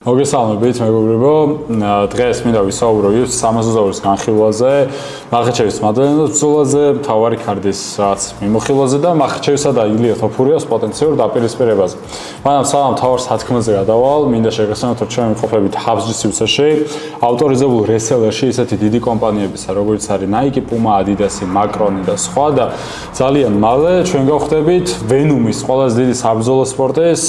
მოგესალმებით, მეგობრებო. დღეს მინდა ვისაუბრო 300 დოლარის განხილვაზე, მახაჩევის მადლენას ბრძოლაზე, მთავარი კარდის რაც მიმოხილვაზე და მახაჩევისა და ილია თოფურიას პოტენციურ დაპირისპირებაზე. მაგრამ სამ მთავარ სათქმელზე გადავალ, მინდა შეგეხსენოთ, რომ ჩვენ ვიმყოფებით HubSpot-ში, ავტორიზებულ რესელერში, ისეთი დიდი კომპანიებისა, როგორც არის Nike, Puma, Adidas, Macron და სხვა და ძალიან მალე ჩვენ გავხდებით Venom-ის ყველაზე დიდი საბრძოლო სპორტის,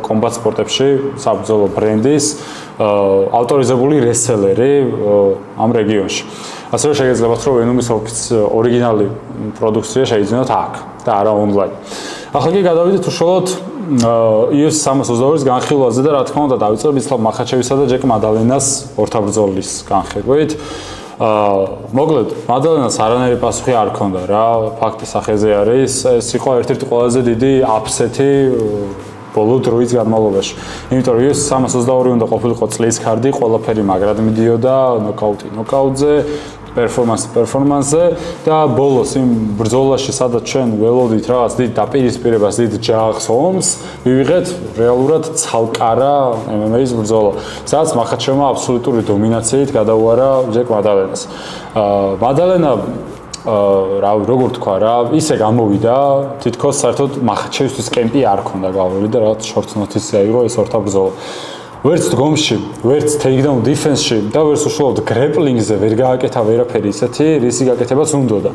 კომბატ სპორტებში, საბრძოლო ბრენდის ავტორიზებული რესელერი ამ რეგიონში. ასევე შეგეძლებათ, რომ Venom-ის ორიგინალი პროდუქცია შეიძინოთ აქ და არა ონლაინ. ახლა კი გადავიდეთ უშუალოდ US 300 განხილვაზე და რა თქმა უნდა დავიწყებ ისლამ მახაჩევისა და ჯეკ მადალენას ორთაბრძოლის განხილვით. მოკლედ, მადალენას არანაირი პასუხი არ ჰქონდა რა, ფაქტის სახეზე არის, ეს იყო ერთ-ერთი ყველაზე დიდი აპსეთი ბოლო დროის განმავლობაში. იმიტომ რომ US 322 უნდა ყოფილიყო წლის ქარდი, ყველაფერი მაგრად მიდიოდა, ნოკაუტზე, პერფორმანსზე და ბოლოს იმ ბრძოლაში, სადაც ჩვენ ველოდით რაღაც დიდ დაპირისპირებას, დიდ ჯაღს ომს, მივიღეთ რეალურად ცალკარა MMA-ის ბრძოლა, სადაც მახაჩევმა აბსოლუტური დომინაციით გადაუარა ჯეკ მადალენას. მადალენა როგორ თქვა რა, ისე გამოვიდა, თითქოს საერთოდ მახაჩევისთვის კემპი არ ქონდა გავლილი და რაღაც short notice-ი აიღო ეს ორთაბრძოლა. ვერც დგომში, ვერც takedown defense-ში და ვერც უშუალოდ grappling-ზე ვერ გააკეთა ვერაფერი ისეთი, რისი გაკეთებაც უნდოდა.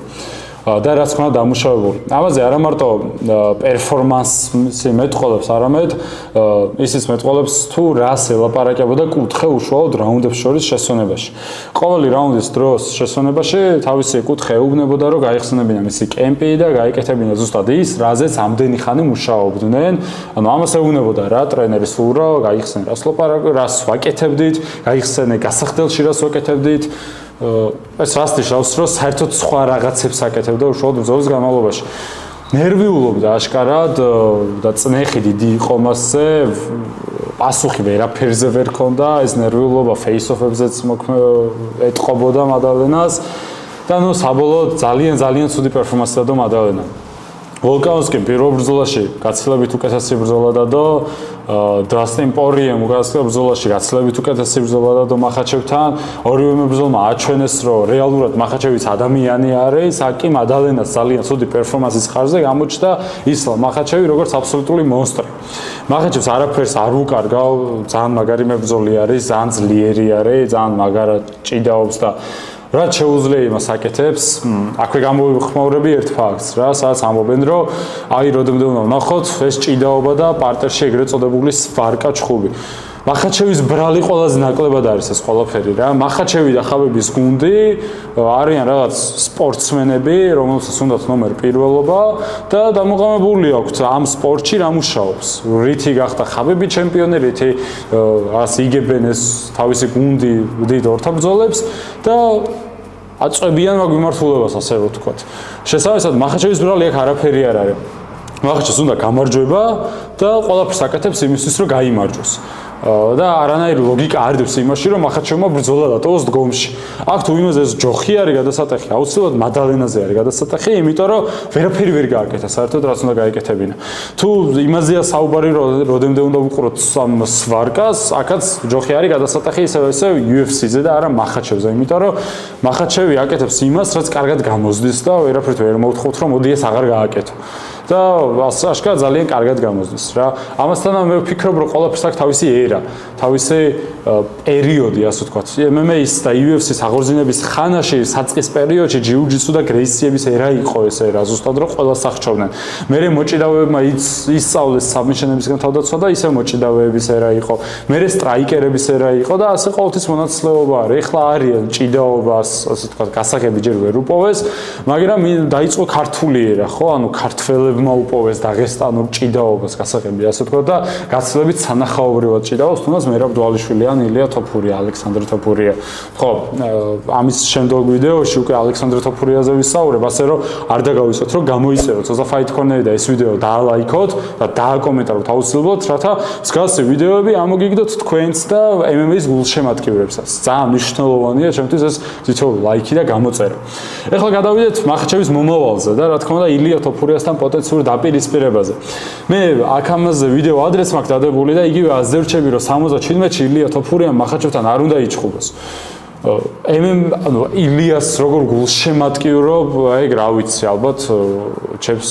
და რაც ხმა დამუშავებული. ამაზე არა მარტო პერფორმანსი მეტყოლებს, არამედ ისიც მეტყოლებს თუ რას ელაპარაკებოდა კუთხე უშუალოდ რაუნდებს შორის შესვენებაში. ყოველი რაუნდის დროს შესვენებაში თავისი კუთხე ეუბნებოდა, რომ გაიხსენებინა მისი კემპი და გაიკეთებინა ზუსტად ის, რაზეც ამდენი ხანი მუშაობდნენ. ანუ ამას ეუბნებოდა რა ტრენერი სულ რა გაიხსენე, რას ვაკეთებდით, გაიხსენე გასახდელში რას ვაკეთებდით. ეს რასტიშავს, რომ საერთოდ სხვა რაღაცებს აკეთებდა უშუალოდ ბრძოლის განმავლობაში. ნერვიულობდა აშკარად და წნეხი დიდი იყო მასზე, პასუხი ვერაფერზე ვერ ქონდა, ეს ნერვიულობა face-off-ებზეც ეტყობოდა მადალენას და ნუ საბოლოოდ ძალიან ცუდი პერფორმანსი დადო მადალენამ. ვოლკაუსკიმ პირველ ბრძოლაში გაცილებით უკეთესი ბრძოლა დადო, დასტინ პორიემ უკეთესი ბრძოლაში გაცილებით უკეთესი ბრძოლა დადო მახაჩევთან. ორივე ბრძოლმა აჩვენეს, რომ რეალურად მახაჩევის ადამიანი არის, აკი მადალენას ძალიან ცუდი პერფორმანსის ხარჯზე გამოჩნდა ისლამ მახაჩევი როგორც აბსოლუტური მონსტრი. მახაჩევს არაფერს არ უკარგა, ძალიან მაგარი მებრძოლი არის, ძალიან ძლიერი არის, ძალიან მაგარად ჭიდაობს და რაც შეუძლია იმას აკეთებს, აქვე გამოვიხმაურები ერთ ფაქტს რა, სადაც ამბობენ, რომ აი როდემდე უნდა ვნახოთ ეს ჭიდაობა და პარტერში ეგრეთ წოდებული სვარკა ჩხუბი. მახაჩევის ბრალი ყველაზე ნაკლებად არის ეს ყველაფერი რა. მახაჩევი და ხაბების გუნდი არიან რაღაც სპორტსმენები, რომელსაც უნდათ ნომერ პირველობა და დამოყამებული აქვთ ამ სპორტში რა მუშაობს. რითი გახდა ხაბები ჩემპიონი, რითი იგებენ ეს თავისი გუნდი დიდ ორთაბრძოლებს და აწვევიან მაგ მიმართულებას, ასე ვთქვათ. შესაბამისად, მახაჩევის ბრალი აქ არაფერი არ არის. მახაჩევს უნდა გამარჯვება და ყველაფერს აკეთებს იმისთვის, რომ გაიმარჯვოს. და არანაირი ლოგიკა არ დევს იმაში, რომ მახაჩევმა ბრძოლა დატოვოს დგომში. აქ თუ იმაზე ეს ჯოხი არის გადასატეხი, აუცილებლად მადალენაზე არის გადასატეხი, იმიტომ რომ ვერაფერი ვერ გააკეთა, საერთოდ რაც უნდა გაეკეთებინა. თუ იმაზეა საუბარი, რომ როდემდე უნდა ვუყუროთ ამ სვარკას, აქაც ჯოხი არის გადასატეხი ისე UFC-ზე და არა მახაჩევზე, იმიტომ რომ მახაჩევი აკეთებს იმას, რაც კარგად გამოზდის და ვერაფრით ვერ მოვთხოვთ, რომ მოდი ეს აღარ გააკეთო. და აშკარად ძალიან კარგად გამოზდის რა. ამასთან მე ვფიქრობ, რომ ყველაფერს აქვს თავისი ერა, თავისი პერიოდი, ასე ვთქვათ. MMA-ის და UFC-ის აღორძინების ხანაში, საწყის პერიოდში ჯიუ-ჯიტსუ და გრეისიების ერა იყო ეს ერა, ზუსტად რომ ყველას აღჩევდნენ. მერე მოჭიდავეებმა ისწავლეს საბმიშენებისგან თავდაცვა და ისე მოჭიდავეების ერა იყო. მერე სტრაიკერების ერა იყო და ასე ყოველთვის მონაცვლეობა არის. ეხლა არიან ჭიდაობას, ასე ვთქვათ, გასაღები ჯერ ვერ უპოვეს, მაგრამ დაიწყო ქართული ერა, ხო? ანუ ქართველებმა უპოვეს დაღესტანურ ჭიდაობას გასაღები, ასე ვთქვათ და გაცილებით სანახაობრივად ჭიდაობს, თუნდაც მერაბ დვალიშვილი ან ილია თოფურია, ალექსანდრე თოფურია. ხო, ამის შემდგომ ვიდეოში უკვე ალექსანდრე თოფურიაზე ვისაუბრებ, ასე რომ არ დაგავიწყოთ, რომ გამოიწეროთ Zoza Fight Corner და ეს ვიდეო დაალაიქოთ და დააკომენტაროთ აუცილებლად, რათა მსგავსი ვიდეოები ამოგიგდოთ თქვენც და MMA-ის გულშემატკივრებსაც. ძალიან მნიშვნელოვანია ჩემთვის ეს თითოეული ლაიქი და გამოწერა. ეხლა გადავიდეთ მახაჩევის მომავალზე და რა თქმა უნდა ილია თოფურიასთან პოტენციალ კომერციულ დაპირისპირებაზე. მე აქ ამაზე ვიდეო ადრესს მაქვს დადებული და იგივე აზრზე ვრჩები, რომ 77-ში ილია თოფურიამ მახაჩევთან არ უნდა იჩხუბოს. ანუ ილიას როგორ გულშემატკივრობ, ეგ რა ვიცი, ალბათ ჩემს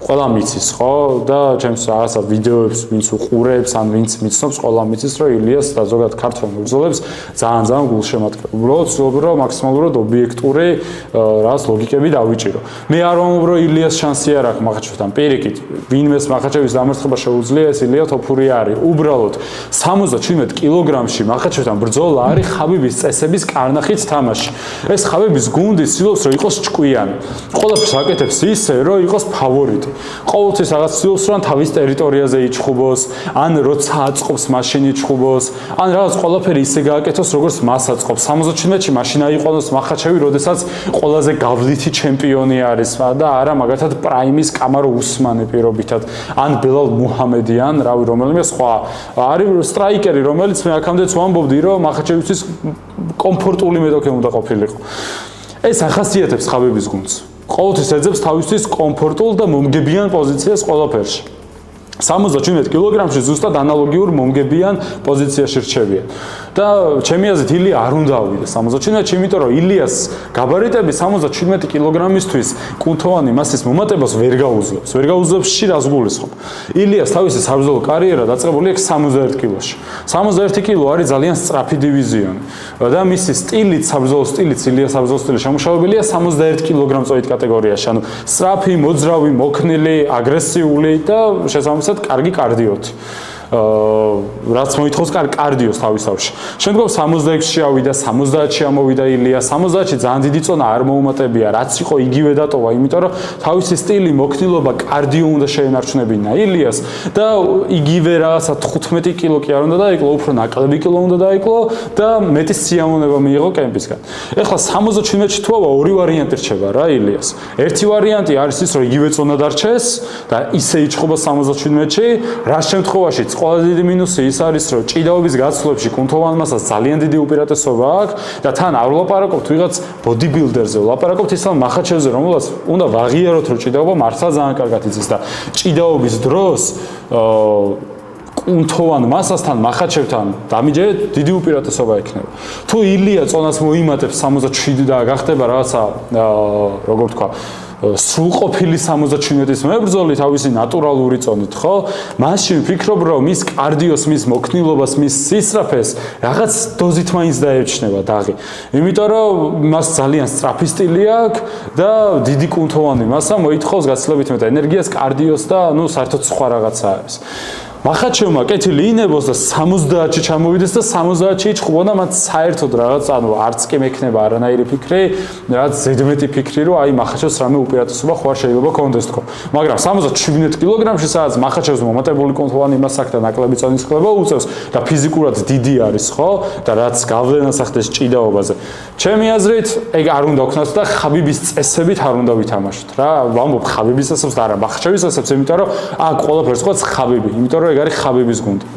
ყველა მიცის, ხო? და ჩემს რაღაცა ვიდეოებს ვინც უყურებს, ან ვინც მიცნობს, ყველა მიცის, რომ ილიას და ზოგადად ქართველ მებრძოლებს ძალიან გულშემატკივრობ. უბრალოდ ვცდილობ, რომ მაქსიმალურად ობიექტური რაღაც ლოგიკები დავიჭირო. მე არ ვამბობ, რომ ილიას შანსი არ აქვს მახაჩევთან. პირიქით, ვინმეს მახაჩევის დამარცხება შეუძლია, ეს ილია თოფური არის. უბრალოდ 77 კილოგრამში მახაჩევთან ბრძოლა არის ხაბიბის წესების კარნახით თამაში. ეს ხაბიბის გუნდი ცდილობს, რომ იყოს ჭკვიანი. ყველაფერს აკეთებს ისე, რომ იყოს ფავორიტი. ყოველთვის რაღაც ცდილობს, რომ თავის ტერიტორიაზე იჩხუბოს, ან როცა აწყობს, მაშინ იჩხუბოს, ან რაღაც ყველაფერი ისე გააკეთოს, როგორც მას აწყობს. 77-ში მაშინ აიყვანოს მახაჩევი, როდესაც ყველაზე გავლითი ჩემპიონი არის და არა მაგათად პრაიმის კამარო უსმანი პირობითად, ან ბელალ მუჰამედიან, რავი, რომელიმე სხვა არის სტრაიკერი, რომელიც მე აქამდეც ვამბობდი, რომ მახაჩევისთვის კომფორტული მეტოქე უნდა ყოფილიყო. ეს ახასიათებს ხაბიბის გუნდს. ყოველთვის ეძებს თავისთვის კომფორტულ და მომგებიან პოზიციას ყველაფერში. 77 კილოგრამში ზუსტად ანალოგიურ მომგებიან პოზიციაში რჩებიან. და ჩემი აზრით ილია არ უნდა ავიდეს 77-ში, იმიტომ რომ ილიას გაბარიტები 77 კილოგრამისთვის კუნთოვანი მასის მომატებას ვერ გაუძლებს. ვერ გაუძლებს რას გულისხმობ. ილიას თავისი საბრძოლო კარიერა დაწყებული აქვს 61 კილოში. 61 კილო არის ძალიან სწრაფი დივიზიონი. და მისი სტილით, საბრძოლო სტილით, ილიას საბრძოლო სტილი შემუშავებულია 61 კილოგრამ-წოით კატეგორიაში. ანუ სწრაფი, მოძრავი, მოქნილი, აგრესიული და შესაბამისად კარგი კარდიოთი. რაც მოითხოვს კარდიოს თავისთავში. შემდგომ 66-ში ავიდა, 70-ში ამოვიდა ილია, 70-ში ძალიან დიდი წონა არ მოუმატებია, რაც იყო იგივე დატოვა, იმიტომ რომ თავისი სტილი, მოქნილობა, კარდიო უნდა შეენარჩუნებინა ილიას და იგივე რაღაცა 15 კილო კი არ უნდა დაიკლო, უფრო ნაკლები კილო უნდა დაიკლო და მეტი სიამოვნება მიიღო კემპისგან. ეხლა 77-ში თუ ავა ორი ვარიანტი რჩება რა ილიას. ერთი ვარიანტი არის ის, რომ იგივე წონა დარჩეს და ისე იჩხუბა 77-ში, რას შემთხვევაშიც ყველაზე დიდი მინუსი ის არის, რომ ჭიდაობის გაცვლებში კუნთოვან მასას ძალიან დიდი უპირატესობა აქვს და თან არ ვლაპარაკობთ ვიღაც ბოდიბილდერზე, ვლაპარაკობთ ისალ მახაჩევზე, რომელსაც უნდა ვაღიაროთ, რომ ჭიდაობა მართლა ძალიან კარგად იცის და ჭიდაობის დროს კუნთოვან მასასთან მახაჩევთან დამიჯერეთ დიდი უპირატესობა ექნება. თუ ილია წონას მოიმატებს 67 და გახდება რაღაცა როგორ ვთქვა სრულყოფილი 77-ის მებრძოლი თავისი ნატურალური წონით, ხო? მაშინ ვფიქრობ, რომ მის კარდიოს, მის მოქნილობას, მის სისწრაფეს რაღაც დოზით მაინც დაეჩნევა დაღი. იმიტომ რომ მას ძალიან სწრაფი სტილი აქვს და დიდი კუნთოვანი მასა მოითხოვს გაცილებით მეტ ენერგიას, კარდიოს და ნუ საერთოდ სხვა რაღაცა არის. მახაჩევმა კეთილი ინებოს და 70-ში ჩამოვიდეს და 70-ში იჩხუბოდა, მათ საერთოდ რაღაც, ანუ არც კი მექნება არანაირი ფიქრი, რაღაც ზედმეტი ფიქრი, რომ აი მახაჩევს რამე უპირატესობა ხო არ შეიძლება კონდეს თქო. მაგრამ 77 კილოგრამში სადაც მახაჩევს მომატებული კუნთოვანი მასა აქვს და ნაკლები წონის ხლება უწევს და ფიზიკურად დიდი არის, ხო? და რაც გავლენას ახდენს ჭიდაობაზე. ჩემი აზრით, ეგ არ უნდა ვქნათ და ხაბიბის წესებით არ უნდა ვითამაშოთ რა. ვამბობ ხაბიბის წესებს და არა მახაჩევის წესებს, იმიტომ რომ აქ ყველაფერს ყავს ხაბიბი, იმიტომ რომ ეგ არის ხაბიბის გუნდი.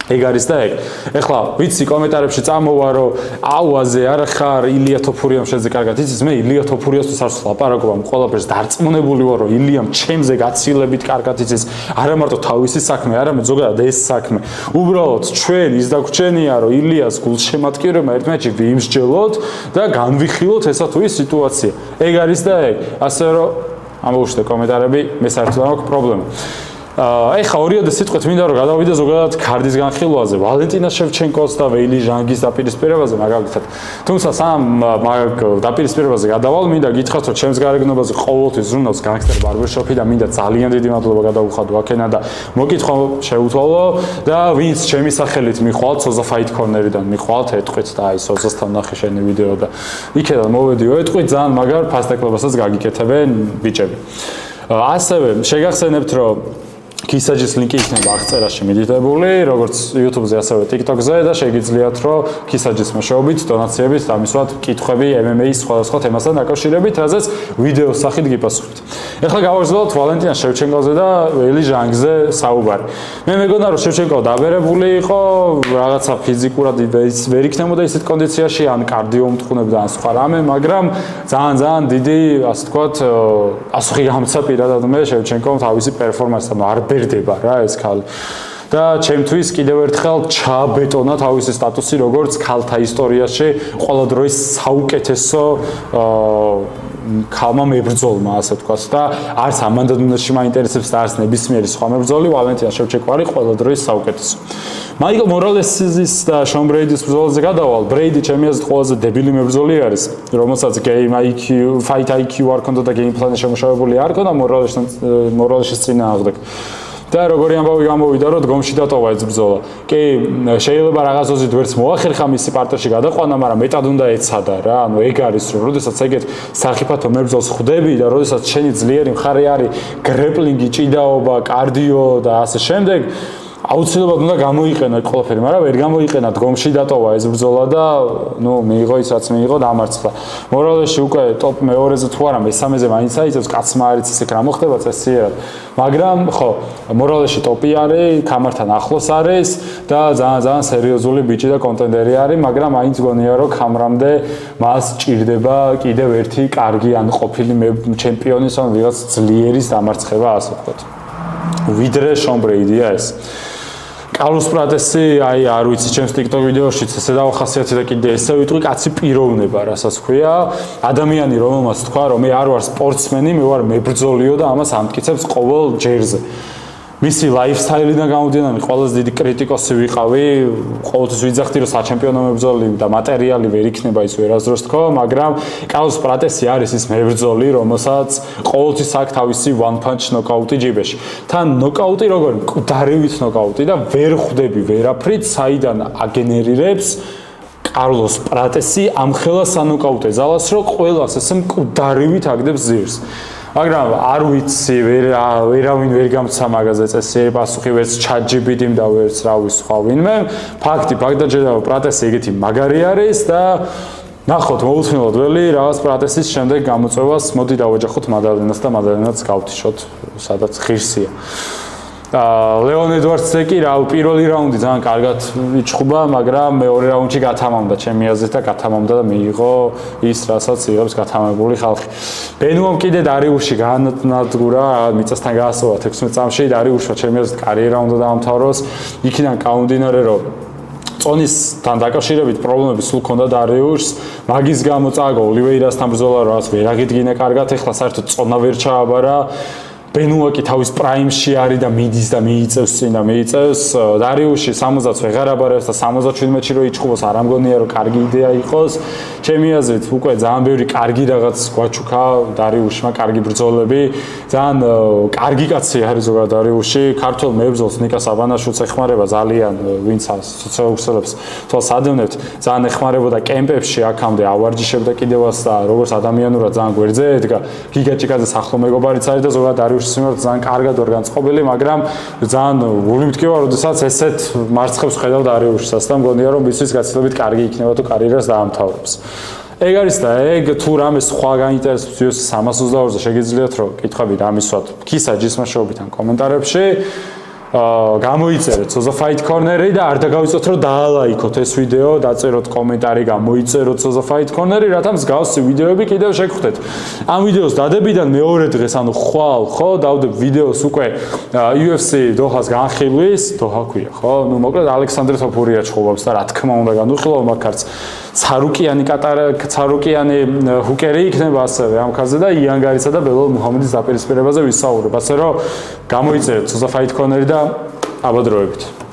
ეგ არის და ეგ. ეხლა ვიცი კომენტარებში წამოვა რომ აუაზე არ ხარ ილია თოფურიამ შეძე კარგად იცის, მე ილია თოფურიასთვის არ ვსვლაპარაკობ ამ ყველაფერს დარწმუნებული ვარ რომ ილიამ ჩემზე გაცილებით კარგად იცის, არა მარტო თავისი საქმე, არამედ ზოგადად ეს საქმე. უბრალოდ ჩვენ ის დაგვრჩენია რომ ილიას გულშემატკივრებმა ერთმანეთში ვიმსჯელოთ და განვიხილოთ ესა თუ ის სიტუაცია. ეგ არის და ეგ. ასე რომ ამოუშვიდე კომენტარები, მე საერთოდ არ მაქვს პრობლემა. ეხა ორიოდე სიტყვით მინდა რომ გადავიდე ზოგადად ქარდის განხილვაზე, ვალენტინა შევჩენკოს და ვეილი ჟანგის დაპირისპირებაზე მაგალითად. თუმცა სამ დაპირისპირებაზე გადავალ, მინდა გითხრათ რომ ჩემს გარეგნობაზე ყოველთვის ზრუნავს განგსტერ ბარბერშოპი და მინდა ძალიან დიდი მადლობა გადავუხადო აქენა და მოკითხვა შეუთვალო და ვინც ჩემი სახელით მიხვალთ სოზა ფაით კორნერიდან მიხვალთ ეთყვით და აი სოზასთან ნახე შენი ვიდეო და იქედან მოვედიო ეთყვით ძალიან მაგარ ფასტეკლობასაც გაგიკეთებენ ბიჭები. ასევე შეგახსენებთ რომ კისაჯის ლინკი იქნება აღწერაში მიდიდებული, როგორც YouTube-ზე, ასევე TikTok-ზე და შეგიძლიათ, რომ კისაჯის მეშვეობით, დონაციებით დამისვათ კითხვები MMA-ის სხვადასხვა თემასთან დაკავშირებით, რაზეც ვიდეოს სახით გიპასუხებთ. ეხლა გავაგრძელოთ ვალენტინა შევჩენკოზე და ელი ჟანგზე საუბარი. მე მეგონა, რომ შევჩენკო დაბერებული იყო, რაღაცა ფიზიკურად ვერ იქნებოდა ისეთ კონდიციაში, ან კარდიო მტყუნებდა, ან სხვა რამე, მაგრამ ძალიან დიდი, ასე ვთქვათ, პასუხი გამცა პირადად მე შევჩენკომ თავისი პერფორმანსთან, არ ბერდება რა ეს ქალი. და ჩემთვის კიდევ ერთხელ ჩააბეტონა თავისი სტატუსი როგორც ქალთა ისტორიაში ყველა დროის საუკეთესო ქალმა მებრძოლმა, ასე ვთქვათ და არც ამანდა ნუნესში მაინტერესებს და არც ნებისმიერი სხვა მებრძოლი, ვალენტინა შევჩენკო არის ყველა დროის საუკეთესო. მაიკლ მორალესის და შონ ბრეიდის ბრძოლაზე გადავალ. ბრეიდი ჩემი აზრით ყველაზე დებილი მებრძოლი არის, რომელსაც game IQ, fight IQ არ ქონდა და game plan-ი შემოშავებული არ ქონდა მორალესის წინააღმდეგ. და როგორი ამბავი გამოვიდა, რომ დგომში დატოვა ეს ბრძოლა. კი, შეიძლება რაღაც ოზით ვერც მოახერხა მისი პარტიაში გადაყვანა, მაგრამ მეტად უნდა ეცადა რა. ანუ ეგ არის, რომ როდესაც ეგეთ საფრთხო მებრძოლს ხვდები და როდესაც შენი ძლიერი მხარე არის გრეპლინგი, ჭიდაობა, კარდიო და ასე შემდეგ, აუცილებლად უნდა გამოიყენო ყველაფერი, მაგრამ ვერ გამოიყენა, დგომში დატოვა ეს ბრძოლა და ნუ მიიღო ის რაც მიიღო, დამარცხდა. მორალესში უკვე ტოპ მეორეზე თუ არა, მესამეზე მაინც აიწევს, კაცმა არიც ისე რა მოხდება წესიერად. მაგრამ ხო, მორალესში ტოპი არის, კამართან ახლოს არის და ძალიან სერიოზული ბიჭი და კონტენდერი არის, მაგრამ მაინც გონია რომ კამრამდე მას ჭირდება კიდევ ერთი კარგი ან ყოფილი ჩემპიონის ან ვიღაც ძლიერის დამარცხება, ასე ვთქვათ. ვიდრე შონ ბრეიდია ეს. კარლოს პრატესი, არ ვიცი, ჩემს TikTok ვიდეოშიც ესე დავახასიათე და კიდე ესე ვიტყვი, კაცი პიროვნება, რასაც ქვია, ადამიანი, რომელმაც თქვა, რომ მე არ ვარ სპორტსმენი, მე ვარ მებრძოლიო და ამას ამტკიცებს ყოველ ჯერზე. მისი ლაიფსტაილიდან გამომდინარე, ყველაზე დიდი კრიტიკოსი ვიყავი, ყოველთვის ვიძახდი, რომ საჩემპიონო მებრძოლი და მატერიალი ვერ იქნება ის ვერასდროს თქო, მაგრამ კარლოს პრატესი არის ის მებრძოლი, რომელსაც ყოველთვის აქვს თავისი one punch ნოკაუტი ჯიბეში. თან ნოკაუტი როგორი? მკვდარივით ნოკაუტი და ვერ ხვდები ვერაფრით, საიდან აგენერირებს კარლოს პრატესი ამხელა სანოკაუტე ზალას, რომ ყველას ესე მკვდარივით აგდებს ძირს. მაგრამ არ ვიცი, ვერავინ ვერ გამცა მაგაზე წესიერი პასუხი, ვერც ChatGPT-მ და ვერც რავი სხვა ვინმე. ფაქტი ჯერა პრატესი ეგეთი მაგარი არის და ნახოთ, მოუთხილოთ ველი რაღაც პრატესის შემდეგ გამოწვევას, მოდი დავეჯახოთ მადალენას და მადალენაც გავთიშოთ, სადაც ღირსია. ლეონ ედვარდსზე კი რა პირველი რაუნდი ძალიან კარგად იჭხუბა, მაგრამ მეორე რაუნდში გათამამდა ჩემი აზრით და გათამამდა და მიიღო ის, რასაც იღებს გათამამებული ხალხი. ბენუამ კიდე დარიუში განადგურა, მიწასთან გაასწორა 16 წამში, დარიუშმა ჩემი აზრით კარიერა უნდა დაამთავროს. იქიდან გამომდინარე, რომ წონისთან დაკავშირებით პრობლემები სულ ჰქონდა დარიუშს, მაგის გამო წააგო ოლივეირასთან ბრძოლა, რაც ვერ აღიდგინა კარგად, ეხლა საერთოდ წონა ვერ ჩააბარა. ბენუა კი თავის პრაიმში არის და მიდის და მიიწევს წინ და მიიწევს. დარიუში 60-ს ვეღარ აბარებს და 77-ში რო იჭხუბოს, არ ამგონია რომ კარგი იდეა იყოს. ჩემი აზრით, უკვე ძალიან ბევრი კარგი რაღაც გვაჩუქა დარიუშმა, კარგი ბრძოლები. ძალიან კარგი კაცი არის ზოგადად დარიუში. ქართულ მებრძოლს ნიკა საბანაშვილს ეხმარება ძალიან, ვინც სოციალურებს თვალს ადევნებთ, ძალიან ეხმარებოდა კემპებში, აქამდე ავარჯიშებდა კიდევაც და როგორც ადამიანურად ძალიან გვერდზე ედგა. გიგაჭიკაძე სახლო მეგობარიც არის და ზოგადად დარიუშის სიმართლე ძალიან კარგად ვარ განწყობილი, მაგრამ ძალიან გული მткиვა, როდესაც ესეთ მარცხებს ხედავ დარიუშსაც და მგონია რომ მისთვის გაცილებით კარგი იქნება თუ კარიერას დაამთავრებს. ეგ არის და ეგ თუ რამე სხვა გაინტერესებს UFC 322-ზე შეგიძლიათ რომ კითხვები დამისვათ კისაჯის მეშვეობით ან კომენტარებში. გამოიწერეთ Soza Fight Corner-ი და არ დაგავიწყოთ რომ დაალაიქოთ ეს ვიდეო, დაწეროთ კომენტარი, გამოიწეროთ Soza Fight Corner-ი, რათა მსგავსი ვიდეოები კიდევ შეგხვდეთ. ამ ვიდეოს დადებიდან მეორე დღეს, ანუ ხვალ, ხო, დავდებ ვიდეოს უკვე UFC დოჰას განხილვის, დოჰა ქვია, ხო? ნუ მოკლედ ალექსანდრე თოფურია ჩხუბობს და რა თქმა უნდა განუხილავ მაგარც ცარუკიანი ჰუკერი იქნება ასევე ამ ხაზზე და იანგარისა და ბელალ მუჰამედის დაპირისპირებაზე ვისაუბრებ. ასე რომ გამოიწერეთ Soza Fight Corner-ი და აბადროებით.